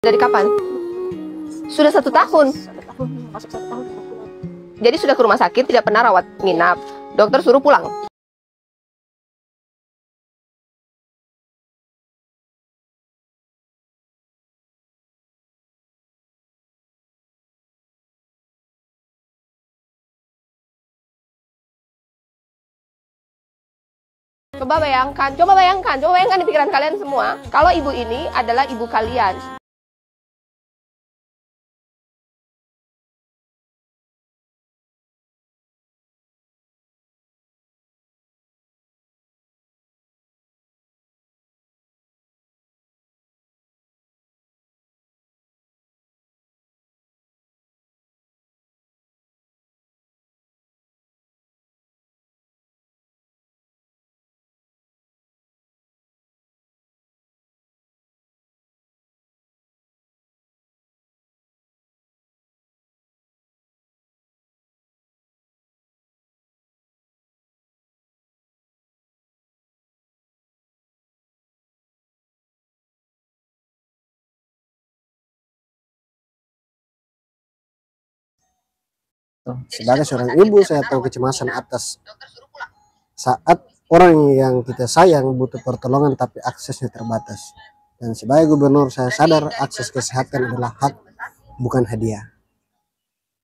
Dari kapan? Sudah 1 tahun. Masuk 1 tahun. Jadi sudah ke rumah sakit, tidak pernah rawat nginap. Dokter suruh pulang. Coba bayangkan di pikiran kalian semua, kalau ibu ini adalah ibu kalian. Sebagai seorang ibu, saya tahu kecemasan atas saat orang yang kita sayang butuh pertolongan tapi aksesnya terbatas. Dan sebagai gubernur, saya sadar akses kesehatan adalah hak, bukan hadiah.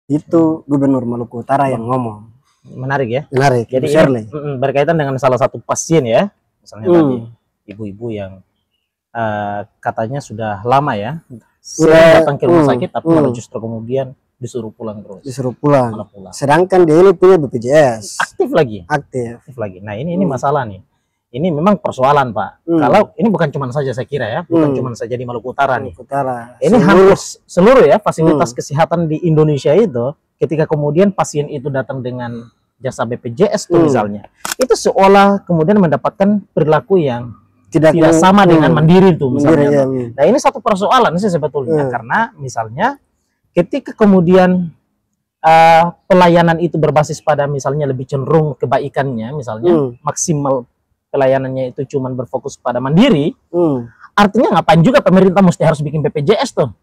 Itu Gubernur Maluku Utara yang ngomong. Menarik ya. Menarik. Jadi berkaitan dengan salah satu pasien ya, misalnya tadi ibu-ibu yang katanya sudah lama ya, sudah datang ke rumah sakit tapi malah justru kemudian disuruh pulang terus. Disuruh pulang. Sedangkan dia ini punya BPJS. Aktif lagi. Aktif lagi. Nah ini masalah nih. Ini memang persoalan Pak. Kalau ini bukan cuma saja saya kira ya, bukan cuma saja di Maluku Utara nih. Ini hampir seluruh ya fasilitas kesehatan di Indonesia itu, ketika kemudian pasien itu datang dengan jasa BPJS tuh misalnya, itu seolah kemudian mendapatkan perilaku yang tidak sama dengan mandiri tuh misalnya. Nah ini satu persoalan sih sebetulnya, karena misalnya ketika kemudian pelayanan itu berbasis pada misalnya lebih cenderung kebaikannya, misalnya maksimal pelayanannya itu cuman berfokus pada mandiri, artinya ngapain juga pemerintah mesti harus bikin BPJS tuh?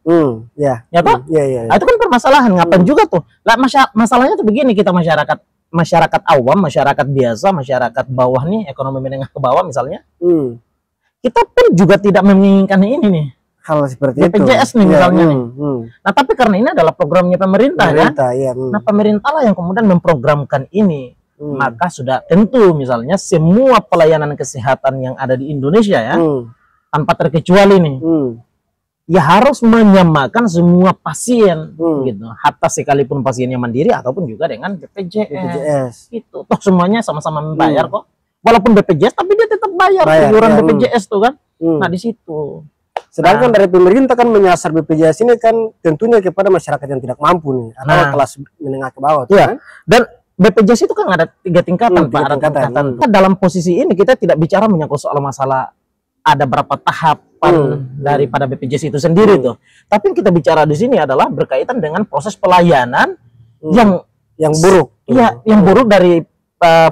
Ya toh? Nah, itu kan permasalahan, ngapain juga tuh? Lah masalahnya tuh begini, kita masyarakat awam, masyarakat biasa, masyarakat bawah nih, ekonomi menengah ke bawah misalnya, kita pun juga tidak menginginkan ini nih. Hal seperti BPJS itu. nih misalnya nih. Nah tapi karena ini adalah programnya pemerintah kan. Nah pemerintah lah yang kemudian memprogramkan ini. Maka sudah tentu misalnya semua pelayanan kesehatan yang ada di Indonesia ya, tanpa terkecuali nih, ya harus menyamakan semua pasien gitu. Hatta sekalipun pasiennya mandiri ataupun juga dengan BPJS. Gitu. Toh semuanya sama-sama membayar kok. Walaupun BPJS tapi dia tetap bayar iuran BPJS tuh kan. Nah di situ. Sedangkan dari pemerintah kan menyasar BPJS ini kan tentunya kepada masyarakat yang tidak mampu nih, atau kelas menengah ke bawah. Kan? Dan BPJS itu kan ada 3 tingkatan Pak. Ada tingkatan. Dalam posisi ini kita tidak bicara menyangkut soal masalah ada berapa tahapan daripada BPJS itu sendiri tuh. Tapi yang kita bicara di sini adalah berkaitan dengan proses pelayanan yang buruk. Iya, yang buruk dari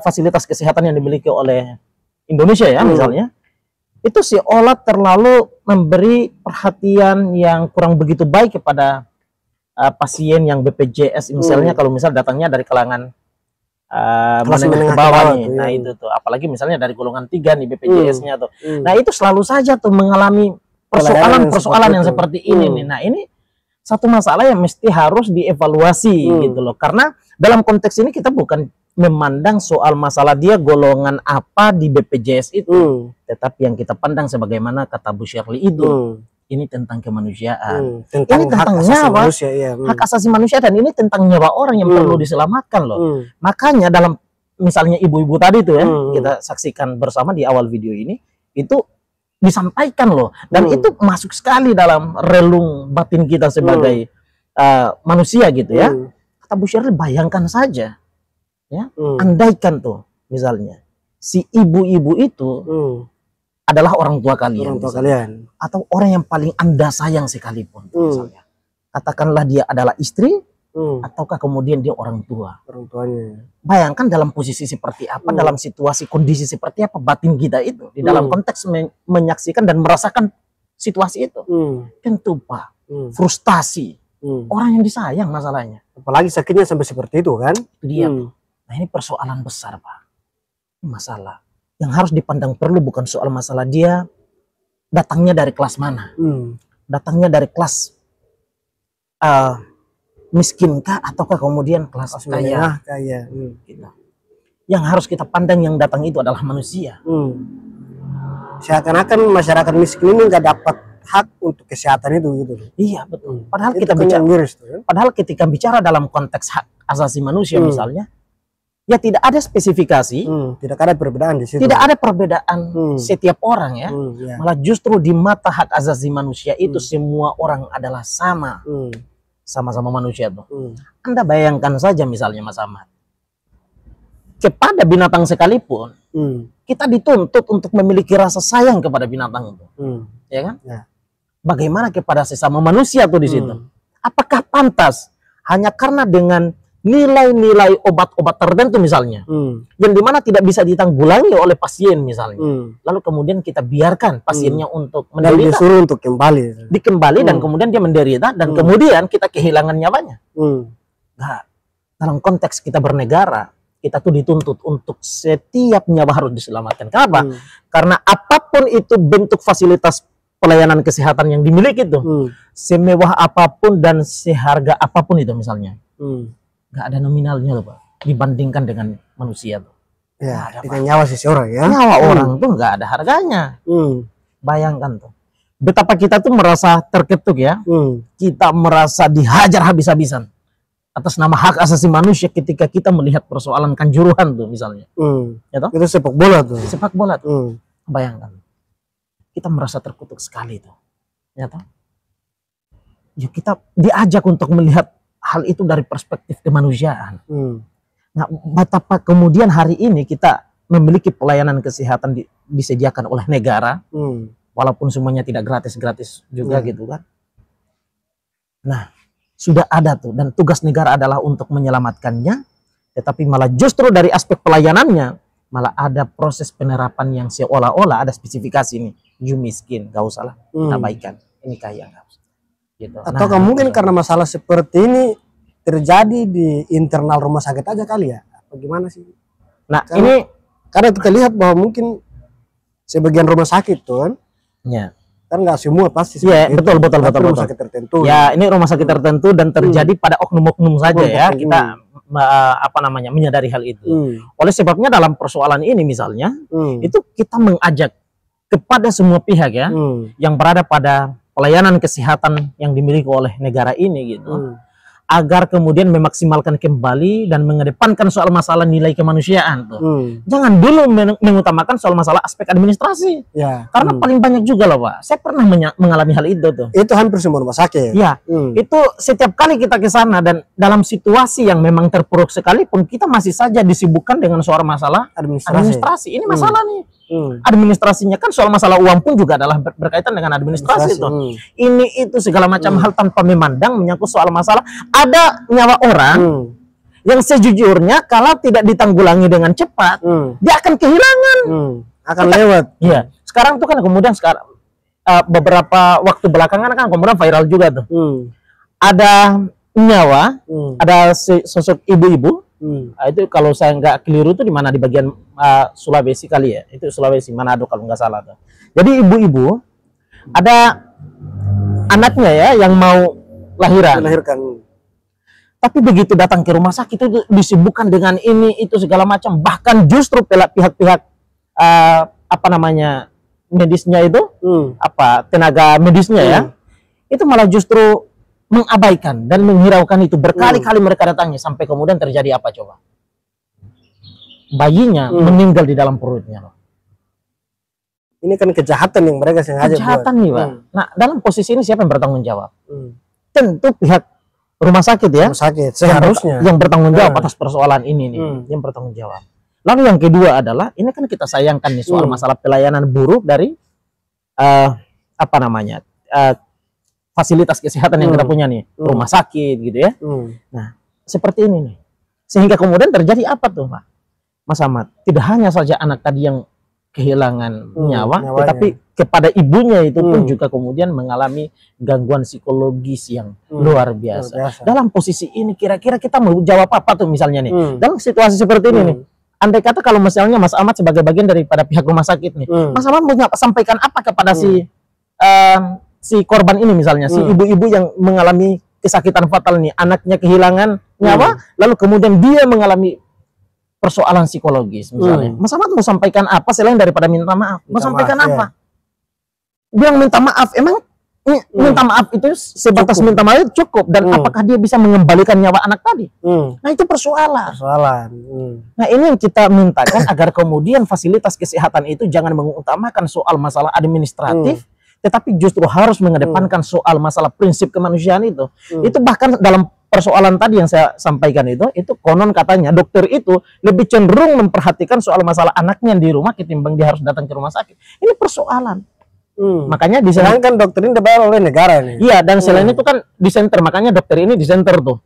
fasilitas kesehatan yang dimiliki oleh Indonesia ya misalnya. Itu seolah terlalu memberi perhatian yang kurang begitu baik kepada pasien yang BPJS misalnya, kalau misal datangnya dari kalangan menengah ke bawah nih. Nah itu tuh, apalagi misalnya dari golongan 3 nih BPJS-nya tuh. Nah itu selalu saja tuh mengalami persoalan yang seperti ini nih. Nah ini satu masalah yang mesti harus dievaluasi gitu loh, karena dalam konteks ini kita bukan memandang soal masalah dia golongan apa di BPJS itu, tetapi yang kita pandang sebagaimana kata Bu Shirley itu, ini tentang kemanusiaan, ini tentang nyawa, hak asasi manusia, dan ini tentang nyawa orang yang perlu diselamatkan loh. Makanya dalam misalnya ibu-ibu tadi tuh ya, kita saksikan bersama di awal video ini, itu disampaikan loh, dan itu masuk sekali dalam relung batin kita sebagai manusia gitu ya. Kata Bu Shirley, bayangkan saja ya, andaikan tuh misalnya si ibu-ibu itu adalah orang tua kalian, atau orang yang paling Anda sayang sekalipun misalnya, katakanlah dia adalah istri ataukah kemudian dia orang tuanya. Bayangkan dalam posisi seperti apa, dalam situasi kondisi seperti apa batin kita itu di dalam konteks menyaksikan dan merasakan situasi itu. Tentu Pak, frustasi. Orang yang disayang masalahnya. Apalagi sakitnya sampai seperti itu kan? Itu dia. Nah ini persoalan besar Pak. Ini masalah yang harus dipandang perlu bukan soal masalah dia datangnya dari kelas mana. Datangnya dari kelas miskinkah ataukah kemudian kelas kaya. Gitu. Yang harus kita pandang yang datang itu adalah manusia. Seakan-akan masyarakat miskin ini nggak dapat hak untuk kesehatan itu gitu. Iya betul. Padahal kita bicara, padahal ketika bicara dalam konteks hak asasi manusia misalnya, ya tidak ada spesifikasi, tidak ada perbedaan di situ. Tidak ada perbedaan setiap orang ya. Malah justru di mata hak asasi manusia itu semua orang adalah sama, sama-sama manusia tuh. Anda bayangkan saja misalnya Mas Ahmad, kepada binatang sekalipun kita dituntut untuk memiliki rasa sayang kepada binatang itu, ya kan? Bagaimana kepada sesama manusia tuh di situ? Apakah pantas hanya karena dengan nilai-nilai obat-obat tertentu misalnya, yang dimana tidak bisa ditanggulangi oleh pasien misalnya, lalu kemudian kita biarkan pasiennya untuk menderita, dan disuruh untuk dikembali dan kemudian dia menderita dan kemudian kita kehilangan nyawanya? Nah, dalam konteks kita bernegara, kita tuh dituntut untuk setiap nyawa harus diselamatkan. Kenapa? Karena apapun itu bentuk fasilitas pelayanan kesehatan yang dimiliki itu, semewah apapun dan seharga apapun itu misalnya, nggak ada nominalnya loh Pak, dibandingkan dengan manusia tuh. Ya, dengan nyawa seseorang ya. Nyawa orang tuh nggak ada harganya. Bayangkan tuh, betapa kita tuh merasa terketuk ya, kita merasa dihajar habis-habisan atas nama hak asasi manusia ketika kita melihat persoalan Kanjuruhan tuh misalnya. Ya toh? Itu sepak bola tuh. Sepak bola tuh. Bayangkan. Kita merasa terkutuk sekali tuh. Ya toh? Ya kita diajak untuk melihat hal itu dari perspektif kemanusiaan. Nah, betapa kemudian hari ini kita memiliki pelayanan kesehatan disediakan oleh negara, walaupun semuanya tidak gratis-gratis juga gitu kan. Nah, sudah ada tuh, dan tugas negara adalah untuk menyelamatkannya, tetapi malah justru dari aspek pelayanannya malah ada proses penerapan yang seolah-olah ada spesifikasi nih, you miskin, gak usah lah, kita abaikan, ini kaya gak usah. Gitu. Atau mungkin karena masalah seperti ini terjadi di internal rumah sakit aja kali ya, bagaimana sih? Nah karena kita lihat bahwa mungkin sebagian rumah sakit tuh kan, kan nggak semua pasti. Iya, betul. Rumah sakit tertentu. Ya, ini rumah sakit tertentu dan terjadi pada oknum-oknum saja ya. Kita menyadari hal itu. Oleh sebabnya dalam persoalan ini misalnya, itu kita mengajak kepada semua pihak ya, yang berada pada pelayanan kesehatan yang dimiliki oleh negara ini gitu, agar kemudian memaksimalkan kembali dan mengedepankan soal masalah nilai kemanusiaan tuh. Jangan dulu mengutamakan soal masalah aspek administrasi. Karena paling banyak juga loh Pak. Saya pernah mengalami hal itu tuh. Itu hampir semua rumah sakit. Ya, itu setiap kali kita ke sana dan dalam situasi yang memang terpuruk sekalipun kita masih saja disibukkan dengan soal masalah administrasi. Ini masalah nih. Administrasinya kan soal masalah uang pun juga adalah berkaitan dengan administrasi tuh. Ini itu segala macam hal tanpa memandang menyangkut soal masalah ada nyawa orang yang sejujurnya kalau tidak ditanggulangi dengan cepat dia akan kehilangan, akan lewat. Iya. Sekarang tuh kan kemudian beberapa waktu belakangan kan kemudian viral juga tuh. Ada nyawa, ada sosok ibu-ibu. Itu kalau saya nggak keliru tuh di mana, di bagian Sulawesi kali ya, itu Sulawesi Manado kalau nggak salah tuh. Jadi ibu-ibu ada anaknya ya yang mau melahirkan. Tapi begitu datang ke rumah sakit itu disibukkan dengan ini itu segala macam, bahkan justru pihak-pihak medisnya itu tenaga medisnya ya, itu malah justru mengabaikan dan menghiraukan itu. Berkali-kali mereka datangnya sampai kemudian terjadi apa coba? Bayinya meninggal di dalam perutnya loh. Ini kan kejahatan yang mereka sengaja buat. Nih Pak. Nah dalam posisi ini siapa yang bertanggung jawab? Tentu pihak rumah sakit ya. Rumah sakit seharusnya yang bertanggung jawab atas persoalan ini nih, yang bertanggung jawab. Lalu yang kedua adalah ini kan kita sayangkan nih soal masalah pelayanan buruk dari fasilitas kesehatan yang kita punya nih, rumah sakit gitu ya. Nah, seperti ini nih. Sehingga kemudian terjadi apa tuh, Pak? Mas Ahmad, tidak hanya saja anak tadi yang kehilangan nyawa, nyawanya. tetapi kepada ibunya itu pun Hmm. juga kemudian mengalami gangguan psikologis yang luar biasa. Dalam posisi ini kira-kira kita mau jawab apa tuh misalnya nih? Dalam situasi seperti ini nih, andai kata kalau misalnya Mas Ahmad sebagai bagian daripada pihak rumah sakit nih, Mas Ahmad mau sampaikan apa kepada si korban ini misalnya, si ibu-ibu yang mengalami kesakitan fatal nih, anaknya kehilangan nyawa, lalu kemudian dia mengalami persoalan psikologis misalnya. Mas Ahmad mau sampaikan apa selain daripada minta maaf? Mau sampaikan apa? Dia minta maaf, emang minta maaf itu sebatas minta maaf itu cukup, dan apakah dia bisa mengembalikan nyawa anak tadi? Nah itu persoalan. Nah ini yang kita mintakan agar kemudian fasilitas kesehatan itu jangan mengutamakan soal masalah administratif, tetapi justru harus mengedepankan soal masalah prinsip kemanusiaan itu. Itu bahkan dalam persoalan tadi yang saya sampaikan itu konon katanya dokter itu lebih cenderung memperhatikan soal masalah anaknya di rumah ketimbang dia harus datang ke rumah sakit. Ini persoalan. Makanya di sana kan dokter ini dibayar oleh negara nih. Iya, dan selain itu kan di center, makanya dokter ini di center tuh.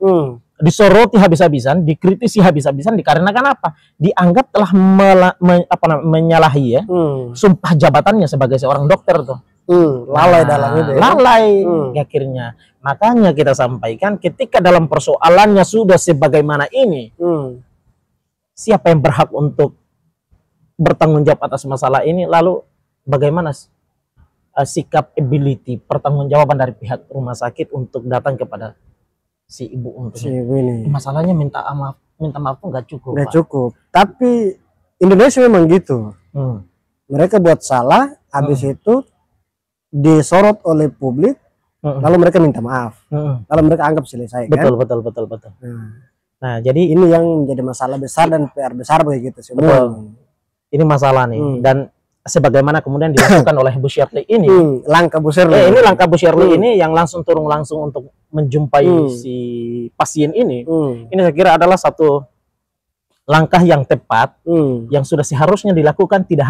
Disoroti habis-habisan, dikritisi habis-habisan dikarenakan apa? Dianggap telah menyalahi ya sumpah jabatannya sebagai seorang dokter tuh. Lalai dalam itu ya. Lalai akhirnya. Makanya kita sampaikan ketika dalam persoalannya sudah sebagaimana ini, siapa yang berhak untuk bertanggung jawab atas masalah ini, lalu bagaimana sikap ability pertanggungjawaban dari pihak rumah sakit untuk datang kepada si ibu untuk ini. Masalahnya minta maaf pun nggak cukup. Nggak cukup. Tapi Indonesia memang gitu. Mereka buat salah, habis itu disorot oleh publik, lalu mereka minta maaf, lalu mereka anggap selesai. Betul, kan? betul. Nah, jadi ini yang menjadi masalah besar dan PR besar begitu semua. Betul. Ini masalah nih, dan sebagaimana kemudian dilakukan oleh Bu Shirley ini, langkah Bu Shirley. Ini langkah Bu Shirley ini yang langsung turun langsung untuk menjumpai si pasien ini. Ini saya kira adalah satu langkah yang tepat, yang sudah seharusnya dilakukan tidak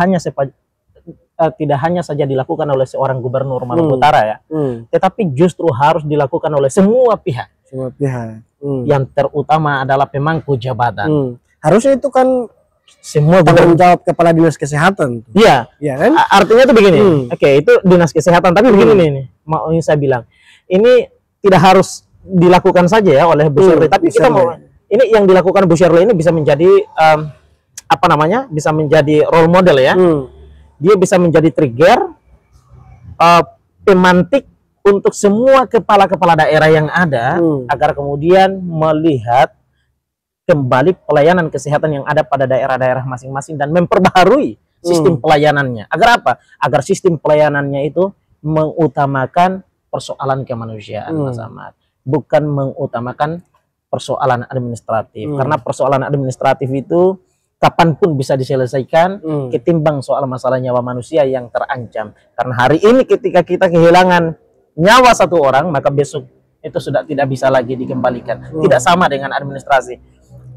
hanya saja dilakukan oleh seorang gubernur Maluku Utara ya, tetapi justru harus dilakukan oleh semua pihak. Yang terutama adalah pemangku jabatan. Harusnya itu kan semua tanggung jawab kepala dinas kesehatan. Iya, kan? Artinya tuh begini. Oke, itu dinas kesehatan, tapi begini nih, mau saya bilang, ini tidak harus dilakukan saja ya oleh Bu Shirley, tapi kita mau ini yang dilakukan Bu Shirley ini bisa menjadi bisa menjadi role model ya. Dia bisa menjadi trigger, pemantik untuk semua kepala-kepala daerah yang ada agar kemudian melihat kembali pelayanan kesehatan yang ada pada daerah-daerah masing-masing dan memperbaharui sistem pelayanannya. Agar apa? Agar sistem pelayanannya itu mengutamakan persoalan kemanusiaan, Mas Ahmad, bukan mengutamakan persoalan administratif. Karena persoalan administratif itu kapanpun bisa diselesaikan ketimbang soal masalah nyawa manusia yang terancam. Karena hari ini ketika kita kehilangan nyawa satu orang, maka besok itu sudah tidak bisa lagi dikembalikan. Tidak sama dengan administrasi.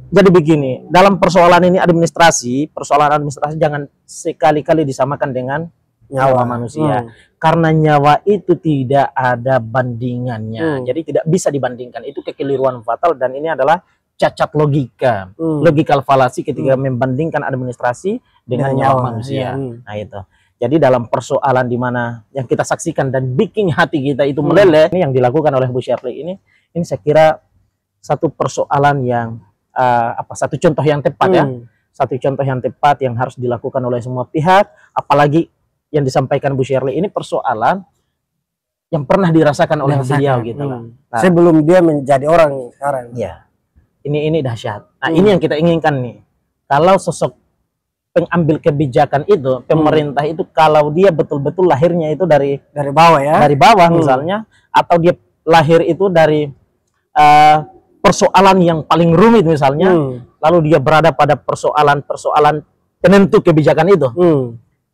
Jadi begini, dalam persoalan ini persoalan administrasi jangan sekali-kali disamakan dengan nyawa manusia. Karena nyawa itu tidak ada bandingannya. Jadi tidak bisa dibandingkan. Itu kekeliruan fatal dan ini adalah cacat logika. Logical fallacy ketika membandingkan administrasi dengan nyawa manusia. Nah itu. Jadi dalam persoalan di mana yang kita saksikan dan bikin hati kita itu meleleh, ini yang dilakukan oleh Bu Shirley ini saya kira satu persoalan yang satu contoh yang tepat ya. Satu contoh yang tepat yang harus dilakukan oleh semua pihak, apalagi yang disampaikan Bu Shirley ini persoalan yang pernah dirasakan oleh beliau gitu lah. Nah, sebelum dia menjadi orang sekarang. Ya. Ini dahsyat. Nah, ini yang kita inginkan nih. Kalau sosok pengambil kebijakan itu, pemerintah itu kalau dia betul-betul lahirnya itu dari bawah ya. Dari bawah misalnya, atau dia lahir itu dari persoalan yang paling rumit misalnya, lalu dia berada pada persoalan penentu kebijakan itu.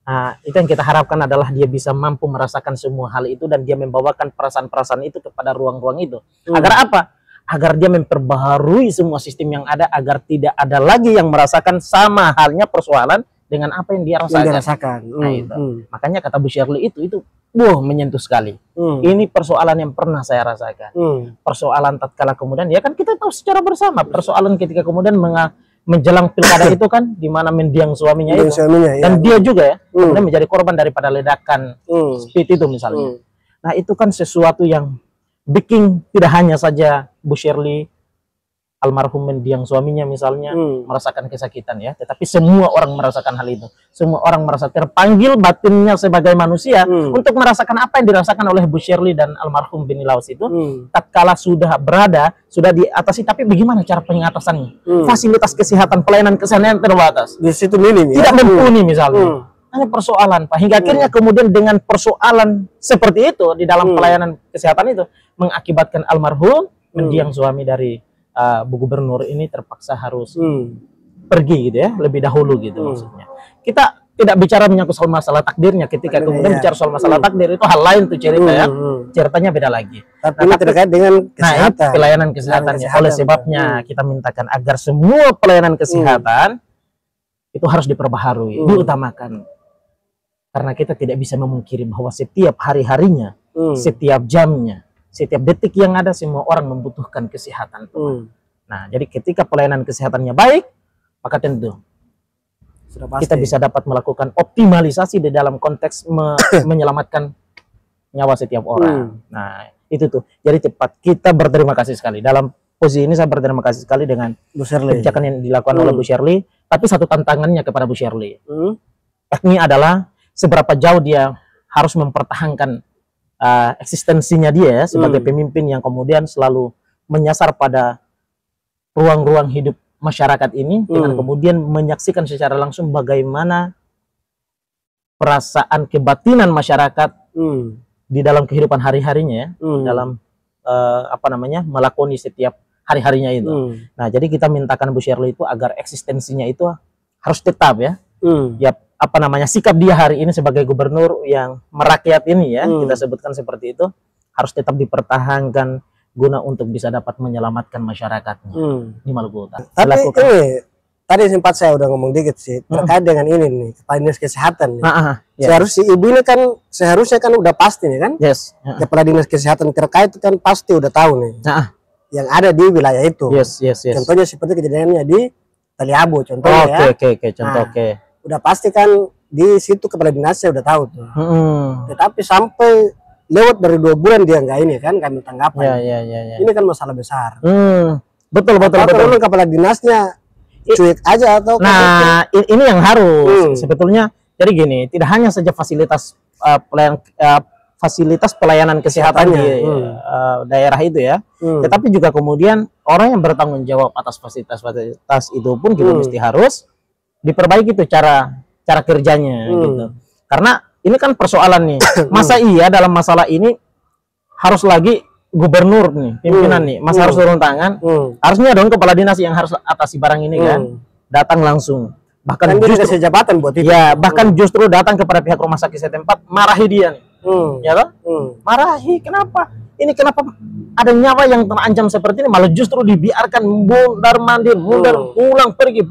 Nah, itu yang kita harapkan adalah dia bisa mampu merasakan semua hal itu dan dia membawakan perasaan-perasaan itu kepada ruang-ruang itu. Agar apa? Agar dia memperbaharui semua sistem yang ada agar tidak ada lagi yang merasakan sama halnya persoalan dengan apa yang dia rasakan. Nah, itu. Makanya kata Bu Shirley itu menyentuh sekali. Ini persoalan yang pernah saya rasakan. Persoalan tatkala kemudian ya kan kita tahu secara bersama persoalan ketika kemudian menjelang pilkada itu kan di mana mendiang suaminya itu. Dan ya. dia juga ya kemudian menjadi korban daripada ledakan speed itu misalnya. Nah, itu kan sesuatu yang bikin tidak hanya saja Bu Shirley almarhum mendiang suaminya misalnya merasakan kesakitan ya, tetapi semua orang merasakan hal itu. Semua orang merasa terpanggil batinnya sebagai manusia untuk merasakan apa yang dirasakan oleh Bu Shirley dan almarhum Beni Laus itu tatkala sudah berada, sudah diatasi, tapi bagaimana cara pengatasannya? Fasilitas kesehatan, pelayanan kesehatan yang terbatas. Di situ minim ya. Tidak mumpuni misalnya. Hanya persoalan, Pak. Hingga akhirnya kemudian dengan persoalan seperti itu di dalam pelayanan kesehatan itu mengakibatkan almarhum mendiang suami dari Bu Gubernur ini terpaksa harus pergi gitu ya, lebih dahulu gitu maksudnya. Kita tidak bicara menyangkut soal masalah takdirnya, ketika kemudian bicara soal masalah takdir itu hal lain tuh cerita ya. Ceritanya beda lagi. Tapi ini terkait dengan kesehatan. Pelayanan kesehatannya. Oleh sebabnya kita mintakan agar semua pelayanan kesehatan itu harus diperbaharui, diutamakan. Karena kita tidak bisa memungkiri bahwa setiap hari-harinya, setiap jamnya, setiap detik yang ada semua orang membutuhkan kesehatan. Nah, jadi ketika pelayanan kesehatannya baik, maka tentu kita bisa dapat melakukan optimalisasi di dalam konteks menyelamatkan nyawa setiap orang. Nah, itu tuh. Jadi cepat kita berterima kasih sekali. Dalam posisi ini saya berterima kasih sekali dengan kebijakan yang dilakukan oleh Bu Shirley. Tapi satu tantangannya kepada Bu Shirley, yakni adalah seberapa jauh dia harus mempertahankan eksistensinya dia sebagai pemimpin yang kemudian selalu menyasar pada ruang-ruang hidup masyarakat ini dengan kemudian menyaksikan secara langsung bagaimana perasaan kebatinan masyarakat di dalam kehidupan hari-harinya ya, dalam melakoni setiap hari-harinya itu. Nah, jadi kita mintakan Bu Shirley itu agar eksistensinya itu harus tetap ya. Ya, sikap dia hari ini sebagai gubernur yang merakyat ini ya, kita sebutkan seperti itu, harus tetap dipertahankan guna untuk bisa dapat menyelamatkan masyarakatnya di Maluku Utara. Tapi tadi sempat saya udah ngomong dikit sih terkait dengan ini nih, kepala dinas kesehatan nih. Seharusnya ibu ini kan seharusnya kan udah pasti nih kan, kepala dinas kesehatan terkait kan pasti udah tahu nih yang ada di wilayah itu. Contohnya seperti kejadiannya di Taliabu contohnya ya. Udah pasti kan di situ kepala dinasnya udah tahu tuh. Tetapi sampai lewat dari 2 bulan dia nggak ini kan kami tanggapan. Ini kan masalah besar. Betul. Kalau kepala dinasnya cuek aja atau ini yang harus sebetulnya. Jadi gini, tidak hanya saja fasilitas pelayanan kesehatan di daerah itu ya, tetapi juga kemudian orang yang bertanggung jawab atas fasilitas itu pun juga mesti harus diperbaiki itu cara kerjanya gitu. Karena ini kan persoalan nih. Masa iya dalam masalah ini harus lagi gubernur nih, pimpinan nih, masa harus turun tangan? Harusnya dong kepala dinas yang harus atasi barang ini kan. Datang langsung. Bahkan justru jabatan buat itu. Ya, bahkan justru datang kepada pihak rumah sakit setempat marahi dia nih. Ya kan? Marahi, kenapa? Ini kenapa ada nyawa yang terancam seperti ini malah justru dibiarkan mundar-mandir, pulang pergi,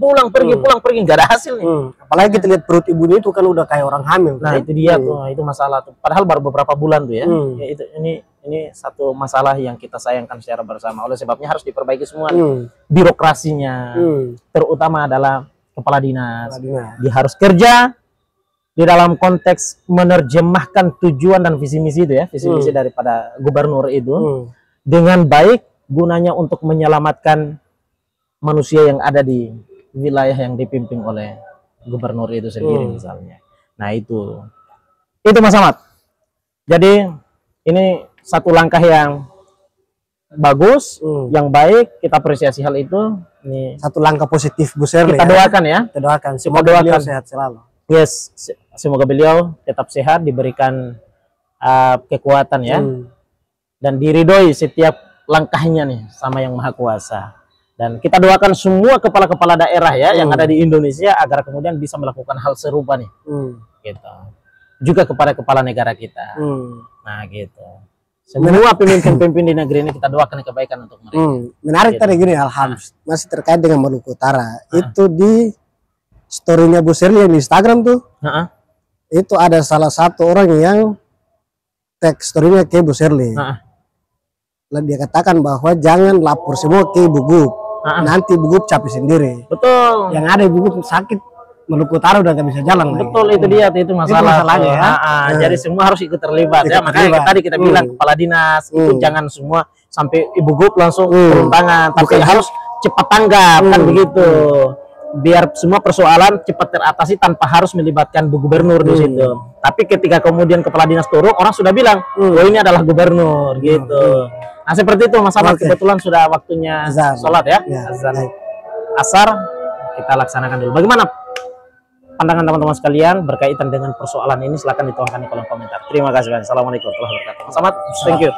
nggak ada hasil nih. Apalagi kita lihat perut ibunya itu kan udah kayak orang hamil. Nah, itu dia tuh, itu masalah tuh. Padahal baru beberapa bulan tuh ya. Ini satu masalah yang kita sayangkan secara bersama. Oleh sebabnya harus diperbaiki semua birokrasinya. Terutama adalah kepala dinas. Dia harus kerja di dalam konteks menerjemahkan tujuan dan visi misi itu ya, visi misi daripada gubernur itu dengan baik, gunanya untuk menyelamatkan manusia yang ada di wilayah yang dipimpin oleh gubernur itu sendiri misalnya. Nah, itu Mas Ahmad. Jadi ini satu langkah yang bagus, yang baik, kita apresiasi hal itu. Ini satu langkah positif Bu Shirley. Kita doakan ya. Kita doakan semoga beliau sehat selalu. Yes, semoga beliau tetap sehat, diberikan kekuatan ya, dan diridhoi setiap langkahnya nih sama Yang Maha Kuasa. Dan kita doakan semua kepala-kepala daerah ya yang ada di Indonesia agar kemudian bisa melakukan hal serupa nih, gitu. Juga kepada kepala negara kita. Nah, gitu. Semua pemimpin-pemimpin di negeri ini kita doakan kebaikan untuk mereka. Menarik tadi gini, alhamdulillah masih terkait dengan Maluku Utara. Itu di story-nya Bu Shirley yang di Instagram tuh, itu ada salah satu orang yang tag story-nya ke Bu Shirley. Lalu dia katakan bahwa jangan lapor semua ke Ibu Gub. nanti Ibu Gup capek sendiri. Betul. Yang ada Ibu Gup sakit Maluku Utara udah gak bisa jalan lagi. Betul, itu dia, itu masalahnya ya. Jadi semua harus ikut terlibat ya. Makanya tadi kita bilang kepala dinas itu jangan semua sampai Ibu Gup langsung turun tangan, tapi harus cepat tanggap kan begitu. Biar semua persoalan cepat teratasi tanpa harus melibatkan Bu Gubernur di situ. Tapi ketika kemudian kepala dinas turun, orang sudah bilang, oh ini adalah gubernur gitu. Nah seperti itu masalah. Kebetulan sudah waktunya sholat ya, azan asar kita laksanakan dulu. Bagaimana pandangan teman-teman sekalian berkaitan dengan persoalan ini? Silahkan dituangkan di kolom komentar. Terima kasih banyak. Assalamualaikum warahmatullahi wabarakatuh. Selamat, thank you.